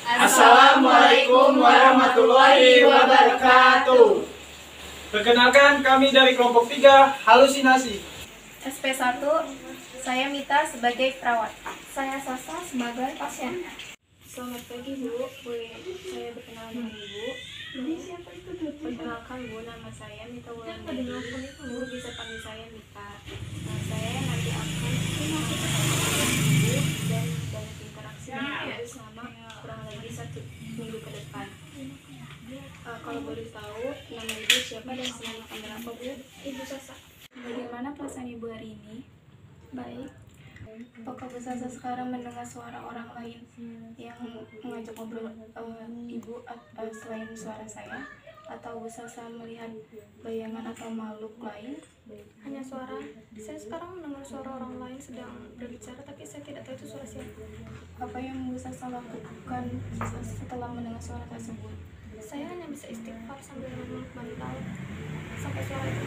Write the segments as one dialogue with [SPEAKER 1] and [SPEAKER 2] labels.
[SPEAKER 1] Assalamualaikum warahmatullahi wabarakatuh.
[SPEAKER 2] Perkenalkan, kami dari kelompok 3 halusinasi.
[SPEAKER 3] SP1, saya Mita sebagai perawat.
[SPEAKER 4] Saya Sasa sebagai pasien.
[SPEAKER 3] Selamat pagi Bu, boleh saya berkenalan dengan Ibu? Perkenalkan Bu, nama saya Mita Wulandari. Bu bisa panggil saya Mita. Saya nanti akan Ibu dan banyak interaksi dengan Ibu selama kurang lebih 1 minggu ke depan. Kalau boleh tahu, nama Ibu siapa dan selama kamar apa Bu?
[SPEAKER 4] Ibu Sasa.
[SPEAKER 3] Bagaimana perasaan Ibu hari ini?
[SPEAKER 4] Baik.
[SPEAKER 3] Apakah Bu Sasa sekarang mendengar suara orang lain yang mengajak ngobrol Ibu selain suara saya? Atau Bu Sasa melihat bayangan atau makhluk lain?
[SPEAKER 4] Hanya suara. Saya sekarang mendengar suara orang lain sedang berbicara, tapi saya tidak tahu itu suara siapa.
[SPEAKER 3] Apa yang Bu Sasa lakukan setelah mendengar suara tersebut?
[SPEAKER 4] Saya hanya bisa istighfar sambil memeluk bantal sampai suara itu.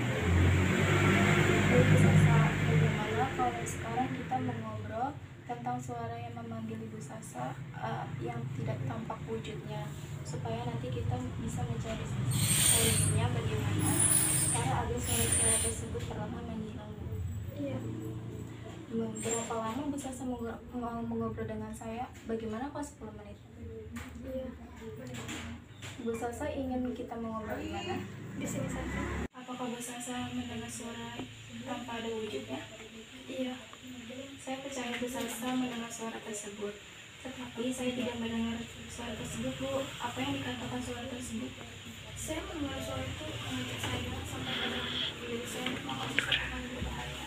[SPEAKER 3] Baik Bu Sasa, bagaimana kalau sekarang kita mengobrol tentang suara yang memanggil Ibu Sasa yang tidak tampak wujudnya, supaya nanti kita bisa mencari solusinya bagaimana cara agar suara-suara tersebut perlahan menghilang.
[SPEAKER 4] Iya.
[SPEAKER 3] Berapa lama Bu Sasa mengobrol dengan saya? Bagaimana kalau 10 menit?
[SPEAKER 4] Iya.
[SPEAKER 3] Bu Sasa ingin kita mengobrol di mana?
[SPEAKER 4] Di sini saja.
[SPEAKER 3] Apakah Bu Sasa mendengar suara tanpa ada wujudnya?
[SPEAKER 4] Iya.
[SPEAKER 3] Saya percaya Bu Sasa mendengar suara tersebut. Tetapi saya tidak mendengar suara tersebut, Bu. Apa yang dikatakan suara tersebut?
[SPEAKER 4] Saya mendengar suara itu mengajak saya sampai pada diri saya untuk mengakui sesuatu yang berbahaya.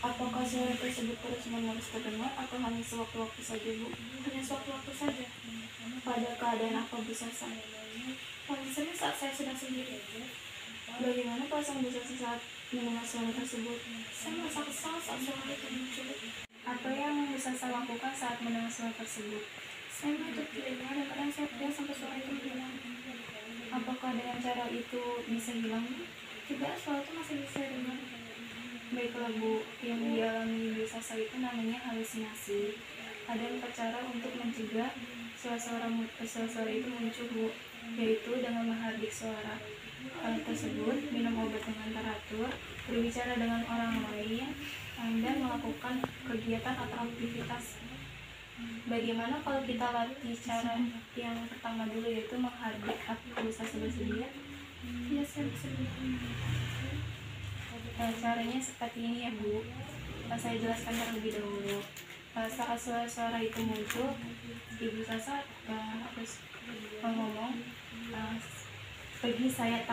[SPEAKER 3] Apakah suara tersebut terus-menerus terdengar atau hanya sewaktu-waktu saja, Bu?
[SPEAKER 4] Hanya sewaktu-waktu saja.
[SPEAKER 3] Pada keadaan apa Bu Sasa?
[SPEAKER 4] Paling sering saat saya sedang sendiri.
[SPEAKER 3] Bagaimana perasaan Bu Sasa saat mendengar suara tersebut?
[SPEAKER 4] Saya merasa kesal saat suara itu muncul.
[SPEAKER 3] Apa yang Bu Sasa lakukan saat mendengar suara tersebut?
[SPEAKER 4] Saya menutup telinga dan kadang saya teriak sampai suara itu hilang.
[SPEAKER 3] Apakah dengan cara itu bisa hilang?
[SPEAKER 4] Tidak, suara itu masih bisa dengar.
[SPEAKER 3] Baiklah Bu, yang dialami Bu Sasa itu namanya halusinasi. Ada 4 cara untuk mencegah suara-suara itu muncul, Bu, yaitu dengan menghardik suara tersebut, minum obat dengan teratur, berbicara dengan orang lain, dan melakukan kegiatan atau aktivitas. Bagaimana kalau kita latih cara yang pertama dulu, yaitu menghardik? Apa Bu Sasa bersedia?
[SPEAKER 4] Iya, saya bisa dengar.
[SPEAKER 3] Caranya seperti ini ya Bu. Saya jelaskan terlebih dahulu. Saat suara-suara itu muncul, Ibu Sasa harus ngomong, pergi, saya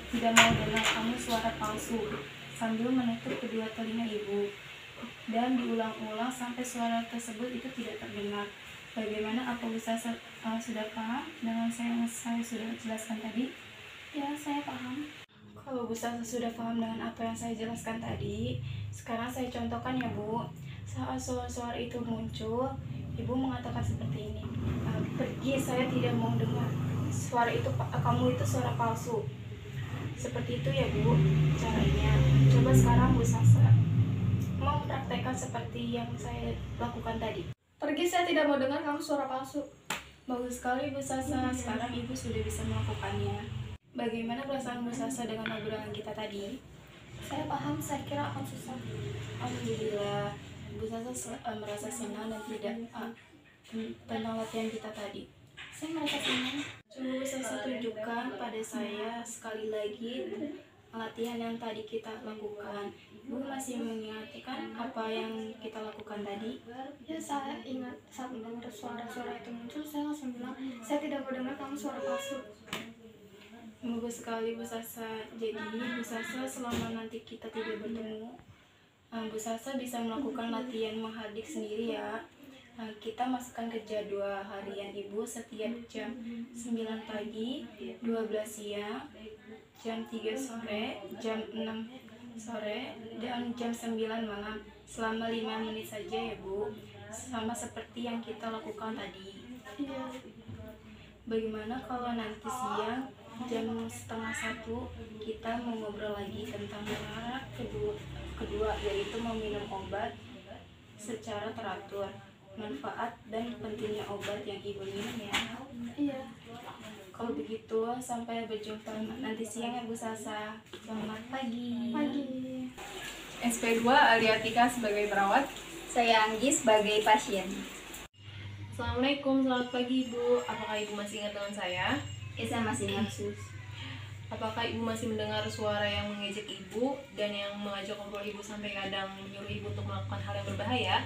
[SPEAKER 3] tidak mau dengar kamu suara palsu, sambil menutup kedua telinga Ibu, dan diulang-ulang sampai suara tersebut itu tidak terdengar. Bagaimana? Apa Bu Sasa sudah paham dengan yang saya sudah jelaskan tadi?
[SPEAKER 4] Ya, saya paham.
[SPEAKER 3] Kalau Bu Sasa sudah paham dengan apa yang saya jelaskan tadi, sekarang saya contohkan ya Bu. Saat suara-suara itu muncul, Ibu mengatakan seperti ini, pergi, saya tidak mau dengar suara itu, kamu itu suara palsu. Seperti itu ya Bu caranya. Coba sekarang Bu Sasa mau mempraktekkan seperti yang saya lakukan tadi.
[SPEAKER 4] Pergi, saya tidak mau dengar kamu suara palsu.
[SPEAKER 3] Bagus sekali Bu Sasa, sekarang Ibu sudah bisa melakukannya. Bagaimana perasaan Bu Sasa dengan obrolan kita tadi?
[SPEAKER 4] Saya paham, saya kira akan susah.
[SPEAKER 3] Alhamdulillah, Bu Sasa merasa senang dan tidak tentang latihan kita tadi.
[SPEAKER 4] Saya merasa senang.
[SPEAKER 3] Coba Bu Sasa tunjukkan pada saya sekali lagi latihan yang tadi kita lakukan. Bu masih mengingatkan apa yang kita lakukan tadi?
[SPEAKER 4] Ya, saya ingat saat mendengar suara-suara itu muncul, saya langsung bilang, saya tidak mau dengar kamu suara palsu.
[SPEAKER 3] Bagus sekali Bu Sasa. Jadi Bu Sasa selama nanti kita tidak bertemu, Bu Sasa bisa melakukan latihan menghardik sendiri ya. Kita masukkan ke jadwal harian Ibu setiap jam 9 pagi, 12 siang, jam 3 sore, jam 6 sore, dan jam 9 malam. Selama 5 menit saja ya Bu, sama seperti yang kita lakukan tadi.
[SPEAKER 4] Iya.
[SPEAKER 3] Bagaimana kalau nanti siang jam 12:30 kita mau ngobrol lagi tentang kedua, yaitu meminum obat secara teratur. manfaat dan pentingnya obat yang Ibu minum ya.
[SPEAKER 4] Iya.
[SPEAKER 3] Kalau begitu, sampai berjumpa nanti siang ya Bu Sasa. Selamat pagi.
[SPEAKER 4] Pagi.
[SPEAKER 5] SP2 Aliatika sebagai perawat.
[SPEAKER 6] Saya Anggi sebagai pasien.
[SPEAKER 5] Assalamualaikum, selamat pagi Ibu. Apakah Ibu masih ingat dengan saya?
[SPEAKER 6] Saya masih ingat sus.
[SPEAKER 5] Apakah Ibu masih mendengar suara yang mengejek Ibu dan yang mengajak ngobrol Ibu sampai kadang menyuruh Ibu untuk melakukan hal yang berbahaya?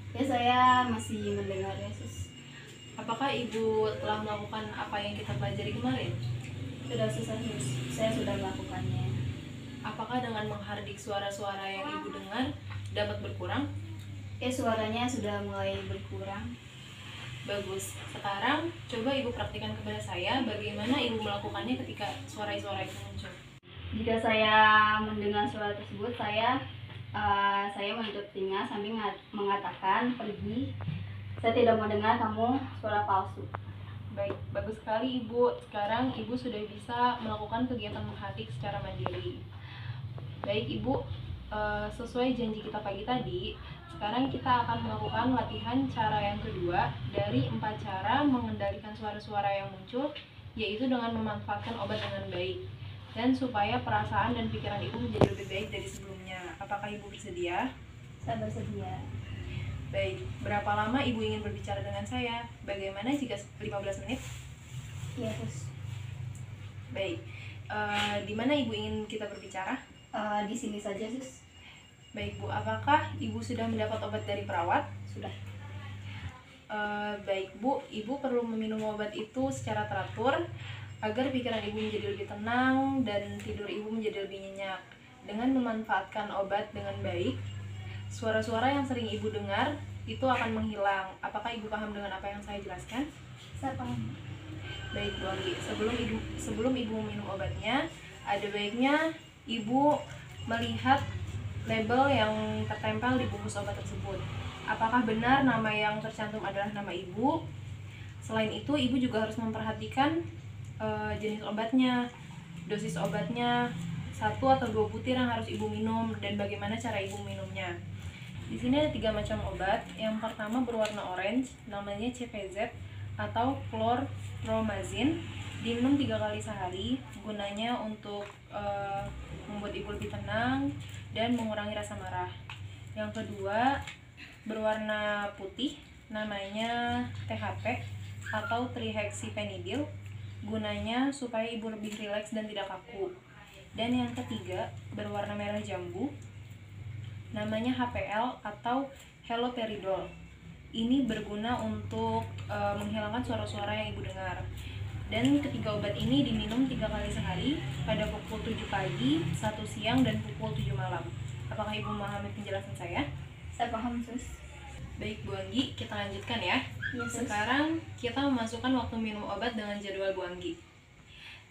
[SPEAKER 6] Ya saya masih mendengar ya sus.
[SPEAKER 5] Apakah Ibu telah melakukan apa yang kita pelajari kemarin?
[SPEAKER 6] Sudah susah sus. Saya sudah melakukannya.
[SPEAKER 5] Apakah dengan menghardik suara-suara yang Ibu dengar dapat berkurang?
[SPEAKER 6] Ya suaranya sudah mulai berkurang.
[SPEAKER 5] Bagus. Sekarang coba Ibu praktikkan kepada saya bagaimana Ibu melakukannya ketika suara-suara itu muncul.
[SPEAKER 6] Jika saya mendengar suara tersebut, saya menutup telinga sambil mengatakan pergi. Saya tidak mendengar kamu suara palsu.
[SPEAKER 5] Baik, bagus sekali Ibu. Sekarang Ibu sudah bisa melakukan kegiatan menghardik secara mandiri. Baik Ibu, sesuai janji kita pagi tadi, sekarang kita akan melakukan latihan cara yang kedua dari 4 cara mengendalikan suara-suara yang muncul, yaitu dengan memanfaatkan obat dengan baik. Dan supaya perasaan dan pikiran Ibu menjadi lebih baik dari sebelumnya. Apakah Ibu bersedia?
[SPEAKER 6] Saya bersedia.
[SPEAKER 5] Baik, berapa lama Ibu ingin berbicara dengan saya? Bagaimana jika 15 menit?
[SPEAKER 6] Iya sus.
[SPEAKER 5] Baik, di mana Ibu ingin kita berbicara?
[SPEAKER 6] Di sini saja sus.
[SPEAKER 5] Baik Bu, apakah Ibu sudah mendapat obat dari perawat?
[SPEAKER 6] Sudah.
[SPEAKER 5] Baik Bu, Ibu perlu meminum obat itu secara teratur agar pikiran Ibu menjadi lebih tenang dan tidur Ibu menjadi lebih nyenyak. Dengan memanfaatkan obat dengan baik, suara-suara yang sering Ibu dengar itu akan menghilang. Apakah Ibu paham dengan apa yang saya jelaskan?
[SPEAKER 6] Saya paham.
[SPEAKER 5] Baik Bu Anggi, sebelum Ibu minum obatnya, ada baiknya Ibu melihat label yang tertempel di bungkus obat tersebut. Apakah benar nama yang tercantum adalah nama Ibu? Selain itu, Ibu juga harus memperhatikan jenis obatnya, dosis obatnya, 1 atau 2 butir yang harus Ibu minum, dan bagaimana cara Ibu minumnya. Di sini ada 3 macam obat. Yang pertama berwarna orange, namanya CPZ atau chlorpromazine. Diminum 3 kali sehari, gunanya untuk membuat Ibu lebih tenang dan mengurangi rasa marah. Yang kedua berwarna putih, namanya THP atau trihexyphenidyl. Gunanya supaya Ibu lebih rileks dan tidak kaku. Dan yang ketiga berwarna merah jambu, namanya HPL atau haloperidol. Ini berguna untuk menghilangkan suara-suara yang Ibu dengar. Dan ketiga obat ini diminum 3 kali sehari pada pukul 7 pagi, 1 siang, dan pukul 7 malam. Apakah Ibu memahami penjelasan saya?
[SPEAKER 6] Saya paham sus.
[SPEAKER 5] Baik Bu Anggi, kita lanjutkan ya.
[SPEAKER 6] Iya, sus.
[SPEAKER 5] Sekarang kita memasukkan waktu minum obat dengan jadwal Bu Anggi.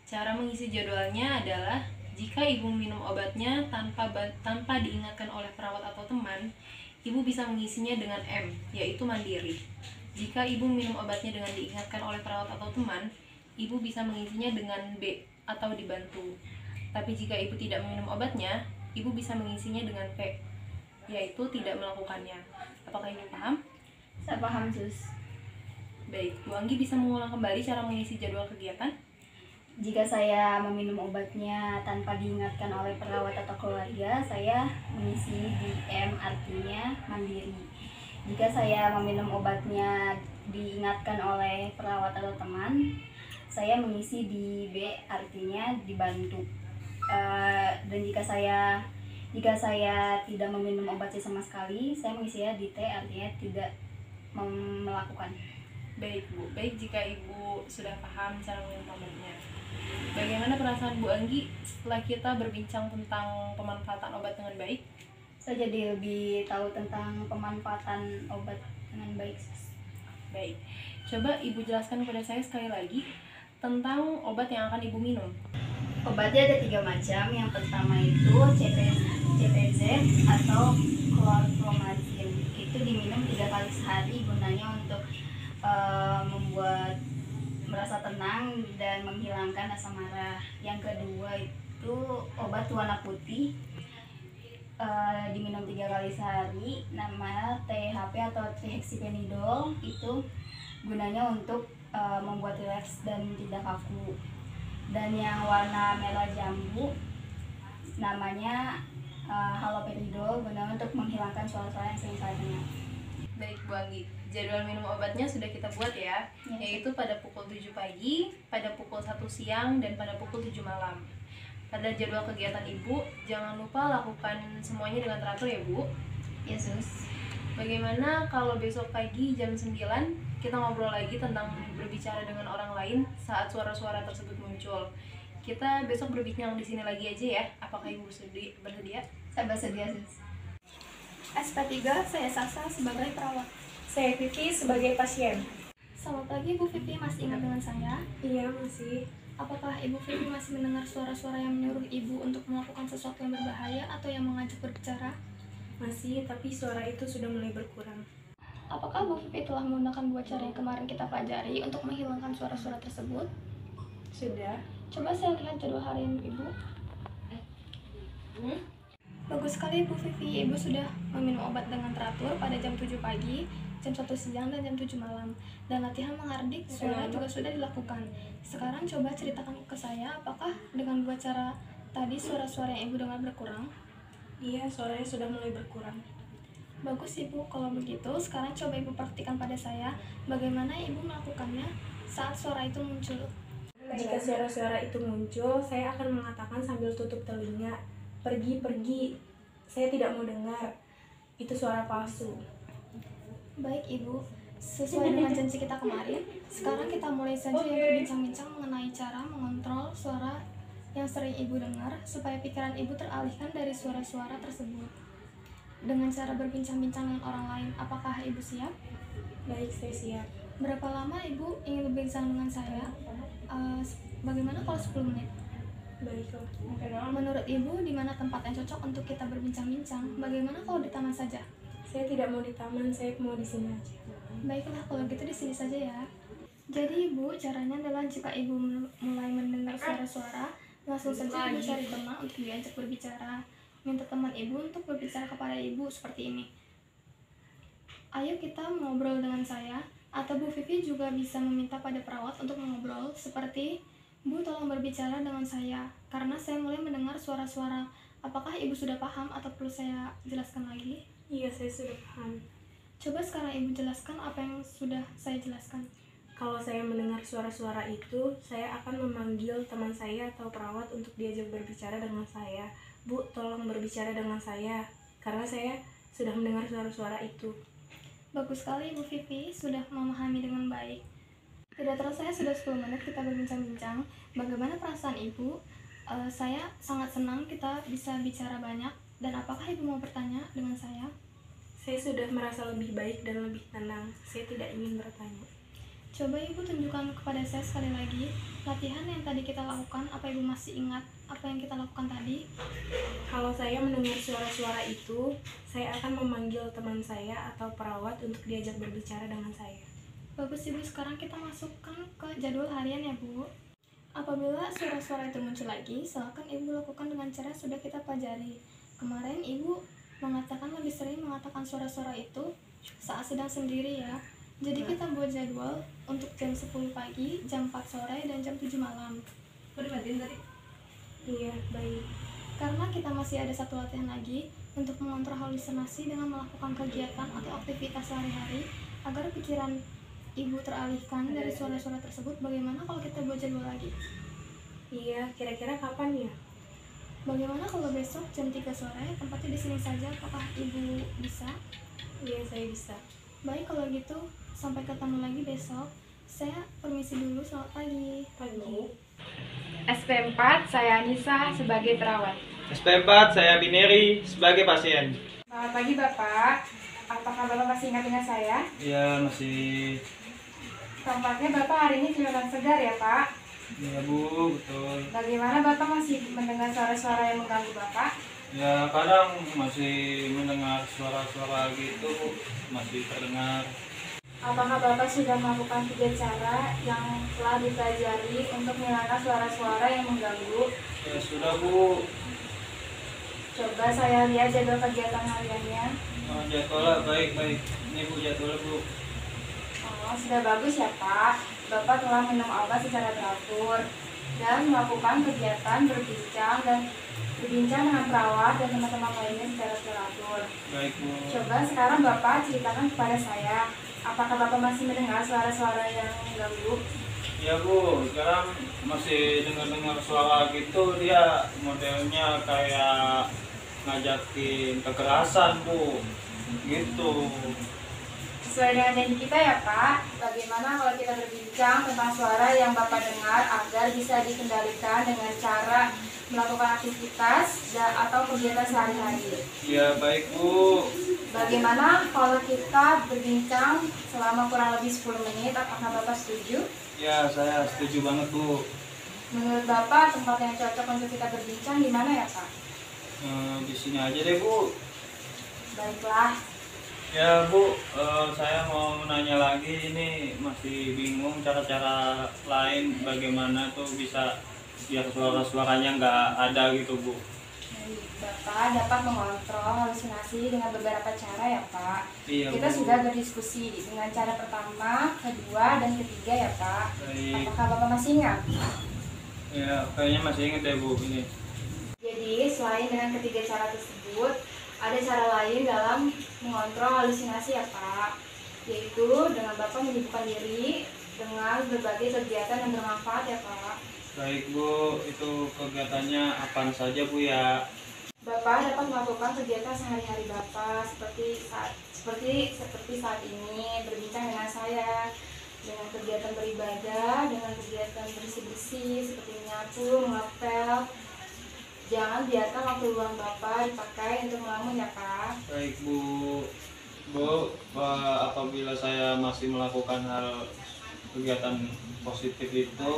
[SPEAKER 5] Cara mengisi jadwalnya adalah jika Ibu minum obatnya tanpa diingatkan oleh perawat atau teman, Ibu bisa mengisinya dengan M, yaitu mandiri. Jika Ibu minum obatnya dengan diingatkan oleh perawat atau teman, Ibu bisa mengisinya dengan B atau dibantu. Tapi jika Ibu tidak meminum obatnya, Ibu bisa mengisinya dengan P, yaitu tidak melakukannya. Apakah Ibu paham?
[SPEAKER 6] Saya paham sus.
[SPEAKER 5] Baik, Bu Anggi bisa mengulang kembali cara mengisi jadwal kegiatan?
[SPEAKER 6] Jika saya meminum obatnya tanpa diingatkan oleh perawat atau keluarga, saya mengisi di M, artinya mandiri. Jika saya meminum obatnya diingatkan oleh perawat atau teman, saya mengisi di B, artinya dibantu. Dan jika saya tidak meminum obatnya sama sekali, saya mengisinya di T, artinya tidak melakukan.
[SPEAKER 5] Baik Bu, baik jika Ibu sudah paham cara meminum obatnya. Bagaimana perasaan Bu Anggi setelah kita berbincang tentang pemanfaatan obat dengan baik?
[SPEAKER 6] Saya jadi lebih tahu tentang pemanfaatan obat dengan baik.
[SPEAKER 5] Baik, coba Ibu jelaskan kepada saya sekali lagi tentang obat yang akan Ibu minum.
[SPEAKER 6] Obatnya ada 3 macam. Yang pertama itu CPZ atau chlorpromazine. Itu diminum 3 kali sehari, gunanya untuk membuat merasa tenang dan menghilangkan rasa marah. Yang kedua itu obat warna putih. diminum 3 kali sehari. Nama THP atau trihexyphenidyl itu gunanya untuk membuat rileks dan tidak kaku. Dan yang warna merah jambu namanya haloperidol, gunanya untuk menghilangkan suara-suara yang sering saya dengar.
[SPEAKER 5] Baik Bu Anggi, jadwal minum obatnya sudah kita buat ya, yaitu pada pukul 7 pagi, pada pukul 1 siang, dan pada pukul 7 malam. Pada jadwal kegiatan Ibu, jangan lupa lakukan semuanya dengan teratur ya Bu.
[SPEAKER 6] Yesus.
[SPEAKER 5] Bagaimana kalau besok pagi jam 9 kita ngobrol lagi tentang berbicara dengan orang lain saat suara-suara tersebut muncul. Kita besok berbincang di sini lagi aja ya. Apakah Ibu bersedia?
[SPEAKER 6] Saya bersedia, Sus.
[SPEAKER 4] SP3, saya Sasa sebagai perawat.
[SPEAKER 7] Saya Vivi sebagai pasien.
[SPEAKER 4] Selamat pagi, Bu Vivi, masih ingat dengan saya?
[SPEAKER 7] Iya, masih.
[SPEAKER 4] Apakah Ibu Vivi masih mendengar suara-suara yang menyuruh Ibu untuk melakukan sesuatu yang berbahaya atau yang mengajak berbicara?
[SPEAKER 7] Masih, tapi suara itu sudah mulai berkurang.
[SPEAKER 4] Apakah Bu Vivi telah menggunakan 2 cara yang kemarin kita pelajari untuk menghilangkan suara-suara tersebut?
[SPEAKER 7] Sudah.
[SPEAKER 4] Coba saya lihat jadwal harian Ibu. Bagus sekali Bu Vivi, Ibu sudah meminum obat dengan teratur pada jam 7 pagi, jam 1 siang, dan jam 7 malam. Dan latihan menghardik suara juga sudah dilakukan. Sekarang coba ceritakan ke saya, apakah dengan 2 cara tadi suara-suara yang Ibu dengar berkurang?
[SPEAKER 7] Iya, suaranya sudah mulai berkurang.
[SPEAKER 4] Bagus Ibu, kalau begitu sekarang coba Ibu praktikkan pada saya bagaimana Ibu melakukannya saat suara itu muncul.
[SPEAKER 7] Jika suara-suara itu muncul, saya akan mengatakan sambil tutup telinga, "Pergi, pergi. Saya tidak mau dengar. Itu suara palsu."
[SPEAKER 4] Baik Ibu, sesuai dengan janji kita kemarin, sekarang kita mulai saja ya berbincang-bincang mengenai cara mengontrol suara yang sering Ibu dengar supaya pikiran Ibu teralihkan dari suara-suara tersebut. Dengan cara berbincang-bincang dengan orang lain, apakah Ibu siap?
[SPEAKER 7] Baik, saya siap.
[SPEAKER 4] Berapa lama Ibu ingin berbincang dengan saya? Bagaimana kalau 10 menit?
[SPEAKER 7] Baiklah.
[SPEAKER 4] Menurut Ibu, di mana tempat yang cocok untuk kita berbincang-bincang? Bagaimana kalau di taman saja?
[SPEAKER 7] Saya tidak mau di taman, saya mau di sini aja.
[SPEAKER 4] Baiklah, kalau gitu di sini saja ya. Jadi Ibu, caranya adalah jika Ibu mulai mendengar suara-suara, langsung saja Ibu cari teman untuk diajak berbicara. Minta teman Ibu untuk berbicara kepada Ibu seperti ini. Ayo kita mengobrol dengan saya, atau Bu Vivi juga bisa meminta pada perawat untuk mengobrol seperti, "Bu, tolong berbicara dengan saya, karena saya mulai mendengar suara-suara." Apakah Ibu sudah paham atau perlu saya jelaskan lagi?
[SPEAKER 7] Iya, saya sudah paham.
[SPEAKER 4] Coba sekarang Ibu jelaskan apa yang sudah saya jelaskan.
[SPEAKER 7] Kalau saya mendengar suara-suara itu, saya akan memanggil teman saya atau perawat untuk diajak berbicara dengan saya. "Bu, tolong berbicara dengan saya, karena saya sudah mendengar suara-suara itu."
[SPEAKER 4] Bagus sekali Bu Vivi, sudah memahami dengan baik. Tidak terasa sudah 10 menit kita berbincang-bincang. Bagaimana perasaan Ibu? Saya sangat senang kita bisa bicara banyak. Dan apakah Ibu mau bertanya dengan saya?
[SPEAKER 7] Saya sudah merasa lebih baik dan lebih tenang. Saya tidak ingin bertanya.
[SPEAKER 4] Coba Ibu tunjukkan kepada saya sekali lagi latihan yang tadi kita lakukan. Apa Ibu masih ingat apa yang kita lakukan tadi?
[SPEAKER 7] Kalau saya mendengar suara-suara itu, saya akan memanggil teman saya atau perawat untuk diajak berbicara dengan saya.
[SPEAKER 4] Bagus Ibu, sekarang kita masukkan ke jadwal harian ya Bu. Apabila suara-suara itu muncul lagi, silakan Ibu lakukan dengan cara yang sudah kita pelajari. Kemarin Ibu mengatakan lebih sering mengatakan suara-suara itu saat sedang sendiri ya. Jadi kita buat jadwal untuk jam 10 pagi, jam 4 sore, dan jam 7 malam.
[SPEAKER 7] Iya, baik.
[SPEAKER 4] Karena kita masih ada satu latihan lagi untuk mengontrol halusinasi dengan melakukan kegiatan atau aktivitas sehari-hari agar pikiran Ibu teralihkan dari suara-suara tersebut. Bagaimana kalau kita buat jadwal lagi?
[SPEAKER 7] Iya, kira-kira kapan ya?
[SPEAKER 4] Bagaimana kalau besok jam 3 sore, tempatnya di sini saja, apakah Ibu bisa?
[SPEAKER 7] Iya, saya bisa.
[SPEAKER 4] Baik, kalau gitu, sampai ketemu lagi besok. Saya permisi dulu, selamat pagi.
[SPEAKER 7] Pagi.
[SPEAKER 8] SP4, saya Anissa sebagai perawat.
[SPEAKER 2] SP4, saya Bineri sebagai pasien.
[SPEAKER 8] Selamat pagi Bapak, apakah Bapak masih ingat dengan saya?
[SPEAKER 2] Ya, masih.
[SPEAKER 8] Tampaknya Bapak hari ini kelihatan segar ya Pak.
[SPEAKER 2] Ya Bu, betul.
[SPEAKER 8] Bagaimana Bapak masih mendengar suara-suara yang mengganggu Bapak?
[SPEAKER 2] Ya, kadang masih mendengar suara-suara gitu, masih terdengar.
[SPEAKER 8] Apakah Bapak sudah melakukan 3 cara yang telah dipelajari untuk menghilangkan suara-suara yang mengganggu?
[SPEAKER 2] Ya sudah Bu.
[SPEAKER 8] Coba saya lihat jadwal kegiatan hariannya.
[SPEAKER 2] Oh, jadwalnya baik. Ini Bu jadwalnya Bu.
[SPEAKER 8] Oh, sudah bagus ya Pak. Bapak telah minum obat secara teratur dan melakukan kegiatan berbincang dengan perawat dan teman-teman lainnya secara teratur.
[SPEAKER 2] Baik Bu.
[SPEAKER 8] Coba sekarang Bapak ceritakan kepada saya, apakah Bapak masih mendengar suara-suara yang mengganggu?
[SPEAKER 2] Ya Bu, sekarang masih dengar suara gitu, dia modelnya kayak ngajakin kekerasan Bu, gitu.
[SPEAKER 8] Sesuai dengan janji kita ya Pak, bagaimana kalau kita berbincang tentang suara yang Bapak dengar agar bisa dikendalikan dengan cara melakukan aktivitas atau kegiatan sehari-hari.
[SPEAKER 2] Ya baik Bu.
[SPEAKER 8] Bagaimana kalau kita berbincang selama kurang lebih 10 menit, apakah Bapak setuju?
[SPEAKER 2] Ya saya setuju banget Bu.
[SPEAKER 8] Menurut Bapak tempat yang cocok untuk kita berbincang di mana ya Pak?
[SPEAKER 2] Di sini aja deh Bu.
[SPEAKER 8] Baiklah.
[SPEAKER 2] Ya Bu, saya mau nanya lagi, ini masih bingung cara-cara lain bagaimana tuh bisa biar suara-suaranya nggak ada gitu Bu.
[SPEAKER 8] Bapak dapat mengontrol halusinasi dengan beberapa cara ya Pak.
[SPEAKER 2] Iya,
[SPEAKER 8] Kita
[SPEAKER 2] Bu.
[SPEAKER 8] sudah berdiskusi dengan cara pertama, kedua, dan ketiga ya Pak.
[SPEAKER 2] Baik.
[SPEAKER 8] Apakah Bapak masih ingat?
[SPEAKER 2] Ya kayaknya masih inget deh Bu ini.
[SPEAKER 8] Jadi selain dengan ketiga cara tersebut, ada cara lain dalam mengontrol halusinasi ya Pak, yaitu dengan Bapak menyibukkan diri dengan berbagai kegiatan yang bermanfaat ya Pak.
[SPEAKER 2] Baik Bu, itu kegiatannya apa saja Bu ya?
[SPEAKER 8] Bapak dapat melakukan kegiatan sehari-hari Bapak seperti saat ini berbincang dengan saya, dengan kegiatan beribadah, dengan kegiatan bersih-bersih seperti menyapu, mengepel. Jangan biarkan waktu luang Bapak dipakai untuk melamun ya Pak.
[SPEAKER 2] Baik Bu. Bu, apabila saya masih melakukan hal kegiatan positif itu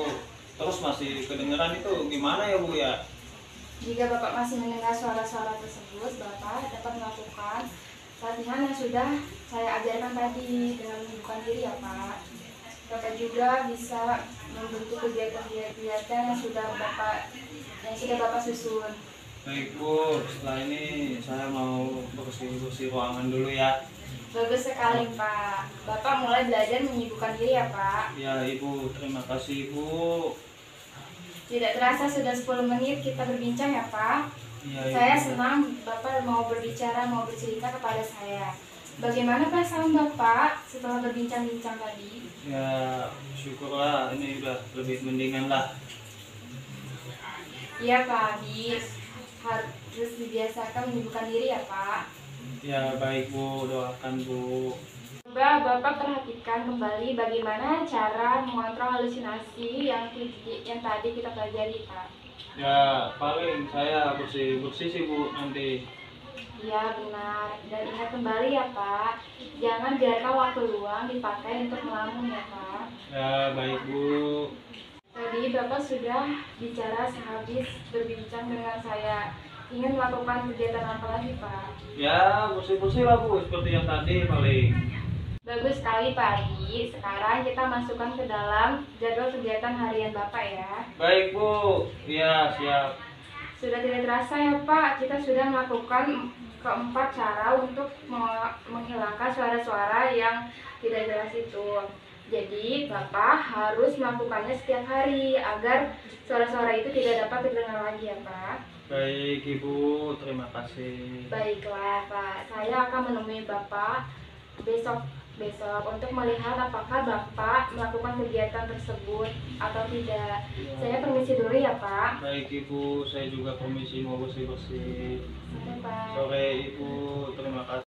[SPEAKER 2] terus masih kedengeran itu gimana ya Bu ya?
[SPEAKER 8] Jika Bapak masih mendengar suara-suara tersebut, Bapak dapat melakukan latihan yang sudah saya ajarkan tadi dengan menyibukkan diri ya Pak. Bapak juga bisa membentuk kegiatan-kegiatan yang sudah Bapak susun.
[SPEAKER 2] Baik Bu, setelah ini saya mau bersih-bersih ruangan dulu ya.
[SPEAKER 8] Bagus sekali Pak. Bapak mulai belajar menyibukkan diri ya Pak.
[SPEAKER 2] Ya Ibu, terima kasih Ibu.
[SPEAKER 8] Tidak terasa sudah 10 menit kita berbincang ya Pak.
[SPEAKER 2] Ya,
[SPEAKER 8] Saya
[SPEAKER 2] Ibu.
[SPEAKER 8] senang Bapak mau berbicara, mau bercerita kepada saya. Bagaimana perasaan Bapak setelah berbincang-bincang tadi?
[SPEAKER 2] Ya syukurlah ini udah lebih mendingan lah.
[SPEAKER 8] Iya Pak Habis, harus dibiasakan menyibukkan diri ya Pak.
[SPEAKER 2] Ya baik Bu, doakan Bu.
[SPEAKER 8] Coba Bapak perhatikan kembali bagaimana cara mengontrol halusinasi yang tadi kita pelajari Pak.
[SPEAKER 2] Ya paling saya bersih sih Bu nanti.
[SPEAKER 8] Iya benar, dan ingat kembali ya Pak, jangan biarkan waktu luang dipakai untuk melamun ya Pak.
[SPEAKER 2] Ya baik Bu.
[SPEAKER 8] Tadi Bapak sudah bicara sehabis berbincang dengan saya. Ingin melakukan kegiatan apa lagi Pak?
[SPEAKER 2] Ya bersih lah Bu, seperti yang tadi paling.
[SPEAKER 8] Bagus sekali Pak Adi. Sekarang kita masukkan ke dalam jadwal kegiatan harian Bapak ya.
[SPEAKER 2] Baik Bu, ya siap.
[SPEAKER 8] Sudah tidak terasa ya Pak, kita sudah melakukan keempat cara untuk menghilangkan suara-suara yang tidak jelas itu. Jadi Bapak harus melakukannya setiap hari agar suara-suara itu tidak dapat terdengar lagi ya Pak.
[SPEAKER 2] Baik Ibu, terima kasih.
[SPEAKER 8] Baiklah Pak, saya akan menemui Bapak besok untuk melihat apakah Bapak melakukan kegiatan tersebut atau tidak. Saya permisi dulu ya Pak.
[SPEAKER 2] Baik Ibu, saya juga permisi mau bersih-bersih.
[SPEAKER 8] Oke Pak.
[SPEAKER 2] Sore Ibu, terima kasih.